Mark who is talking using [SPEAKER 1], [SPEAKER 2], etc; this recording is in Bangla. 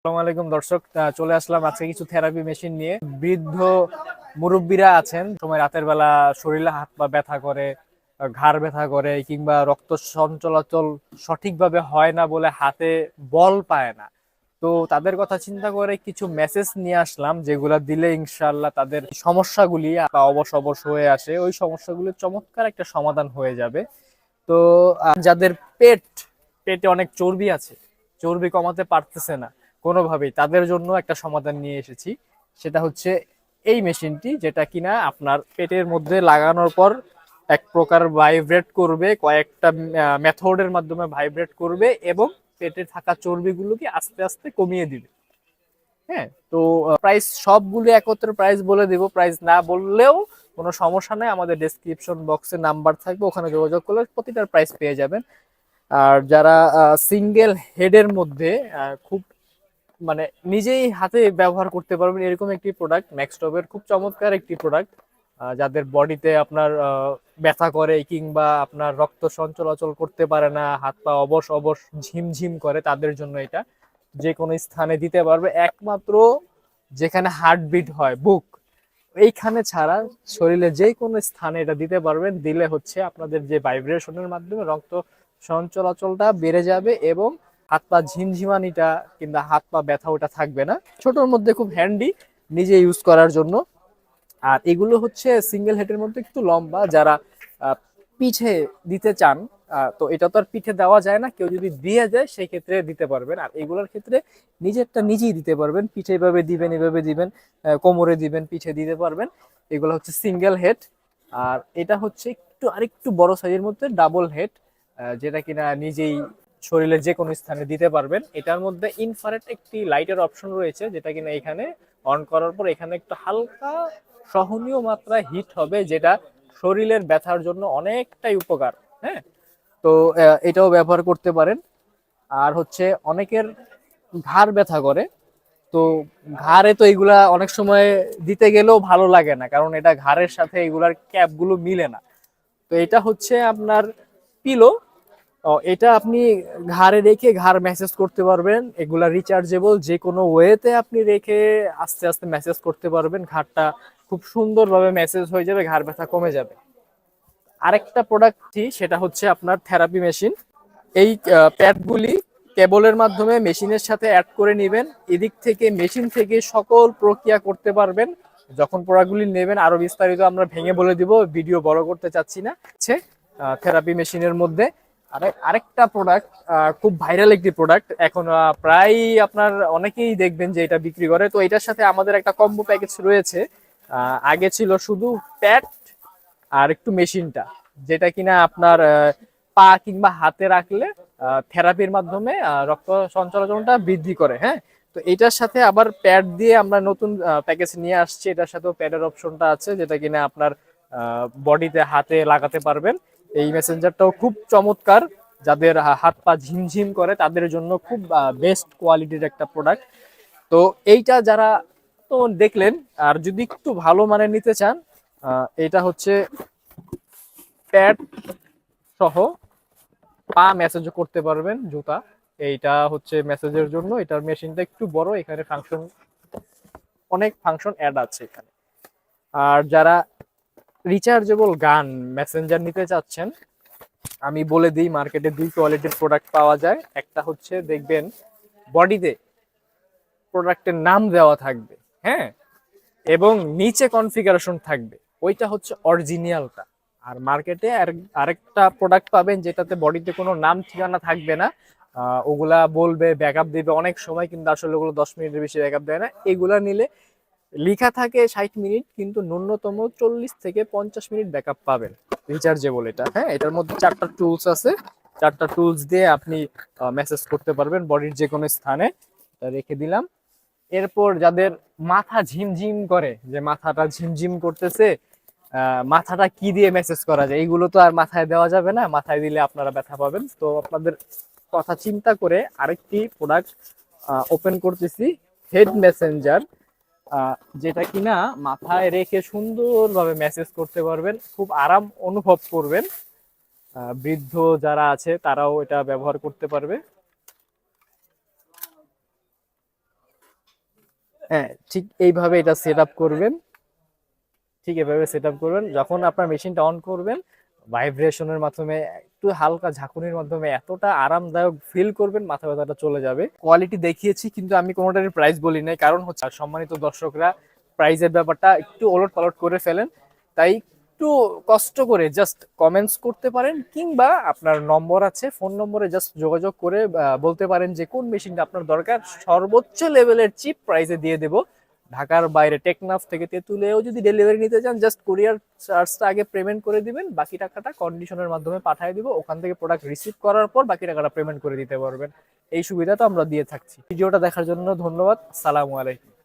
[SPEAKER 1] আসসালামু আলাইকুম দর্শক, চলে আসলাম আজকে কিছু থেরাপি মেশিন নিয়ে। বৃদ্ধ মুরব্বীরা আছেন, সময় রাতের বেলা শরীরে হাত পা ব্যথা করে, ঘাড় ব্যথা করে, কিংবা রক্ত সঞ্চালন সঠিকভাবে হয় না বলে হাতে বল পায় না। তো তাদের কথা চিন্তা করে কিছু মেসেজ নিয়ে আসলাম, যেগুলা দিলে ইনশাআল্লাহ তাদের সমস্যাগুলি বা অবশ অবশ হয়ে আসে, ওই সমস্যাগুলির চমৎকার একটা সমাধান হয়ে যাবে। তো যাদের পেটে অনেক চর্বি আছে, চর্বি কমাতে পারতেছে না কোনোভাবেই, তাদের জন্য একটা সমাধান নিয়ে এসেছি। সেটা হচ্ছে এই মেশিনটি, যেটা কিনা আপনার পেটের মধ্যে লাগানোর পর এক প্রকার ভাইব্রেট করবে, কয়েকটা মেথডের মাধ্যমে ভাইব্রেট করবে এবং পেটে থাকা চর্বিগুলোকে আস্তে আস্তে কমিয়ে দিবে। হ্যাঁ, তো প্রাইস সবগুলো একত্রে প্রাইস বলে দিব, প্রাইস না বললেও কোনো সমস্যা নেই, আমাদের ডেসক্রিপশন বক্সে নাম্বার থাকবে, ওখানে যোগাযোগ করলে প্রতিটার প্রাইস পেয়ে যাবেন। আর যারা সিঙ্গেল হেডের মধ্যে খুব মানে নিজেই হাতে ব্যবহার করতে পারবেন এরকম একটি প্রোডাক্ট, ম্যাক্সটপের খুব চমৎকার একটি প্রোডাক্ট। যাদের বডিতে আপনার ব্যথা করে কিংবা আপনার রক্ত সঞ্চালন করতে পারে না, হাত পা অবশ অবশ ঝিমঝিম করে, তাদের জন্য এটা যে কোনো স্থানে দিতে পারবে, একমাত্র যেখানে হার্টবিট হয়, বুক, এইখানে ছাড়া শরীরে যে কোনো স্থানে এটা দিতে পারবেন। দিলে হচ্ছে আপনাদের যে ভাইব্রেশনের মাধ্যমে রক্ত সঞ্চালনটা বেড়ে যাবে এবং হাত পা ঝিমঝিমানিটা কিংবা হাত পা ব্যথা ওটা থাকবে না। ছোটোর মধ্যে খুব হ্যান্ডি নিজে ইউজ করার জন্য। আর এগুলো হচ্ছে সিঙ্গেল হেডের মধ্যে একটু লম্বা, যারা পিঠে দিতে চান, তো এটা তো আর পিঠে দেওয়া যায় না, কেউ যদি দিয়ে যায় সেই ক্ষেত্রে দিতে পারবেন। আর এগুলোর ক্ষেত্রে নিজেরটা নিজেই দিতে পারবেন, পিঠে এভাবে দিবেন, এভাবে দিবেন, কোমরে দিবেন, পিঠে দিতে পারবেন। এগুলো হচ্ছে সিঙ্গেল হেড। আর এটা হচ্ছে একটু আরেকটু বড় সাইজের মধ্যে ডাবল হেড, যেটা কিনা নিজেই শরীরের যে কোনো স্থানে দিতে পারবেন। এটার মধ্যে ইনফ্রারেড একটি লাইটের অপশন রয়েছে, যেটা কিনা এখানে অন করার পর এখানে একটু হালকা সহনীয় মাত্রায় হিট হবে, যেটা শরীরের ব্যথার জন্য অনেকটাই উপকার। হ্যাঁ, তো এটাও ব্যবহার করতে পারেন। আর হচ্ছে অনেকের ঘাড় ব্যথা করে, তো ঘাড়ে তো এগুলা অনেক সময় দিতে গেলেও ভালো লাগে না, কারণ এটা ঘাড়ের সাথে এগুলার ক্যাপগুলো মিলে না। তো এটা হচ্ছে আপনার পিলো, এটা আপনি ঘাড়ে রেখে ঘাড় ম্যাসেজ করতে পারবেন। এগুলা রিচার্জেবল, যে কোনো ওয়েতে আপনি রেখে আস্তে আস্তে ম্যাসেজ করতে পারবেন, ঘাড়টা খুব সুন্দরভাবে ম্যাসেজ হয়ে যাবে, ঘাড় ব্যথা কমে যাবে। আরেকটা প্রোডাক্টটি, সেটা হচ্ছে আপনার থেরাপি মেশিন। এই প্যাডগুলি কেবলের মাধ্যমে মেশিনের সাথে অ্যাড করে নেবেন, এদিক থেকে মেশিন থেকে সকল প্রক্রিয়া করতে পারবেন। যখন প্রোডাক্টগুলি নেবেন আরো বিস্তারিত আমরা ভেঙে বলে দিব, ভিডিও বড় করতে চাচ্ছি না। হচ্ছে থেরাপি মেশিনের মধ্যে আরেকটা প্রোডাক্ট, খুব ভাইরাল একটি প্রোডাক্ট এখন, প্রায় আপনার অনেকেই দেখবেন যে এটা বিক্রি করে। তো এটার সাথে আমাদের একটা কম্বো প্যাকেজ রয়েছে। আগে ছিল শুধু প্যাড আর একটু মেশিনটা, যেটা কিনা আপনার পা কিংবা হাতে রাখলে থেরাপির মাধ্যমে রক্ত সঞ্চালনটা বৃদ্ধি করে। হ্যাঁ, তো এটার সাথে আবার প্যাড দিয়ে আমরা নতুন প্যাকেজ নিয়ে আসছি, এটার সাথেও প্যাডের অপশনটা আছে, যেটা কিনা আপনার বডিতে হাতে লাগাতে পারবেন। এই মেসেঞ্জারটাও খুব চমৎকার, যাদের হাত পা ঝিমঝিম করে তাদের জন্য খুব বেস্ট কোয়ালিটির একটা প্রোডাক্ট। তো এইটা যারা তো দেখলেন, আর যদি একটু ভালো মানের নিতে চান, এটা হচ্ছে প্যাড সহ পা মেসেজ করতে পারবেন, জুতা। এইটা হচ্ছে মেসেজের জন্য, এটার মেশিনটা একটু বড়, এখানে অনেক ফাংশন অ্যাড আছে এখানে। আর যারা রিচার্জেবল গান মেসেঞ্জার নিতে চাচ্ছেন, আমি বলে দিই, মার্কেটে দুই কোয়ালিটির প্রোডাক্ট পাওয়া যায়। একটা হচ্ছে দেখবেন বডিতে প্রোডাক্টের নাম দেওয়া থাকবে, হ্যাঁ, এবং নিচে কনফিগারেশন থাকবে, ওইটা হচ্ছে অরিজিনালটা। আর মার্কেটে আরেকটা প্রোডাক্ট পাবেন যেটাতে বডিতে কোনো নাম ঠিকানা থাকবে না, ওগুলা বলবে ব্যাকআপ দিবে অনেক সময়, কিন্তু আসলে ওগুলো 10 মিনিটের বেশি ব্যাকআপ দেয় না। এগুলা নিলে লেখা থাকে 60 মিনিট, কিন্তু ন্যূনতম 40 থেকে 50 মিনিট ব্যাকআপ পাবেন। রিচার্জেবল এটা। হ্যাঁ, এটার মধ্যে 4টা টুলস আছে, 4টা টুলস দিয়ে আপনি মেসেজ করতে পারবেন বডির যে কোনো স্থানে। রেখে দিলাম। এরপর যাদের মাথা ঝিমঝিম করে, যে মাথাটা ঝিমঝিম করতেছে, মাথাটা কি দিয়ে মেসেজ করা যায়, এইগুলো তো আর মাথায় দেওয়া যাবে না, মাথায় দিলে আপনারা ব্যথা পাবেন। তো আপনাদের কথা চিন্তা করে আরেকটি প্রোডাক্ট ওপেন করতেছি, হেড মেসেঞ্জার, যেটা কিনা মাথায় রেখে সুন্দরভাবে মেসেজ করতে পারবেন, খুব আরাম অনুভব করবেন। বৃদ্ধ যারা আছে তারাও এটা ব্যবহার করতে পারবে। হ্যাঁ, ঠিক এইভাবে এটা সেট আপ করবেন। ঠিক এভাবে সেট আপ করবেন। যখন আপনার মেশিনটা অন করবেন, ভাইব্রেশনের মাধ্যমে একটু হালকা ঝাঁকুনির মাধ্যমে এতটা আরামদায়ক ফিল করবেন, মাথা ব্যথাটা চলে যাবে। কোয়ালিটি দেখিয়েছি কিন্তু আমি কোনোটারই প্রাইস বলি নাই, কারণ হচ্ছে সম্মানিত দর্শকরা প্রাইজের ব্যাপারটা একটু ওলট পালট করে ফেলেন। তাই একটু কষ্ট করে জাস্ট কমেন্টস করতে পারেন, কিংবা আপনার নম্বর আছে, ফোন নম্বরে জাস্ট যোগাযোগ করে বলতে পারেন যে কোন মেশিনটা আপনার দরকার, সর্বোচ্চ লেভেলের চিপ প্রাইসে দিয়ে দেব। ঢাকার বাইরে টেকনাফ থেকে তেঁতুলেও যদি ডেলিভারি নিতে চান, জাস্ট কুরিয়ার চার্জটা আগে পেমেন্ট করে দিবেন, বাকি টাকাটা কন্ডিশনের মাধ্যমে পাঠিয়ে দিব। ওখান থেকে প্রোডাক্ট রিসিভ করার পর বাকি টাকাটা পেমেন্ট করে দিতে পারবেন। এই সুবিধাটা আমরা দিয়ে থাকছি। ভিডিওটা দেখার জন্য ধন্যবাদ। আসসালামু আলাইকুম।